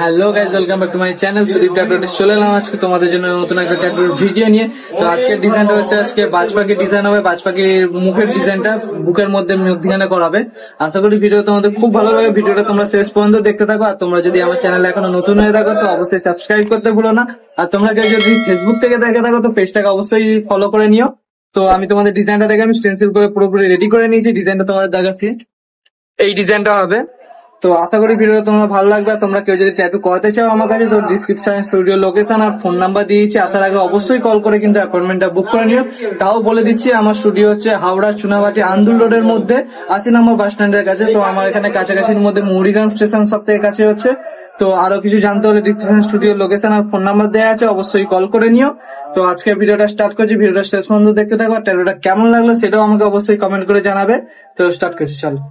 Hello guys, welcome back to my channel Sudip tattoos. চলে এলাম আজকে তোমাদের জন্য নতুন একটা ট্যাটুর ভিডিও নিয়ে। তো আজকের ডিজাইনটা হচ্ছে আজকে বাজ পাখির ডিজাইন হবে। বাজ পাখির মুখের ডিজাইনটা বুকের মধ্যে মধ্যখানে করাবে। আশা করি ভিডিও তোমাদের খুব ভালো লাগে। ভিডিওটা তোমরা শেষ পর্যন্ত দেখতে থাকো। আর তোমরা যদি আমার চ্যানেলে এখনো নতুন হয়ে থাকো তো অবশ্যই সাবস্ক্রাইব করতে ভুলো না। আর তোমরা যদি ফেসবুক থেকে দেখে থাকো তো পেজটাকে অবশ্যই ফলো করে নিও। তো আমি তোমাদের ডিজাইনটা দেখে আমি স্টেনসিল করে পুরোপুরি রেডি করে নিয়েছি। ডিজাইনটা তোমাদের দেখাচ্ছি, এই ডিজাইনটা হবে। তো আশা করি ভিডিওটা তোমার ভালো লাগবে। আর তোমরা কেউ যদি ট্যাটু করাতে চাও আমার কাছে, তো ডিসক্রিপশনে স্টুডিও লোকেশন আর ফোন নাম্বার দিয়েছি। আসার আগে অবশ্যই কল করে কিন্তু অ্যাপয়েন্টমেন্টটা বুক করে নিও। তাও বলে দিচ্ছি, আমার স্টুডিও হচ্ছে হাওড়া চুনাবাটি আন্দুল রোডের মধ্যে 80 নম্বর বাস স্ট্যান্ডের কাছে। তো আমার এখানে কাছাকাছির মধ্যে মুড়িগ্রাম স্টেশন সব থেকে কাছে হচ্ছে। তো আরো কিছু জানতে হলে ডিসক্রিপশন স্টুডিও লোকেশন আর ফোন নাম্বার দেওয়া আছে, অবশ্যই কল করে নিও। তো আজকে ভিডিওটা স্টার্ট করছি। ভিডিওটা শেষ পর্যন্ত দেখতে থাকো। ট্যাটুটা কেমন লাগলো সেটাও আমাকে অবশ্যই কমেন্ট করে জানাবে। তো স্টার্ট করছি, চলো।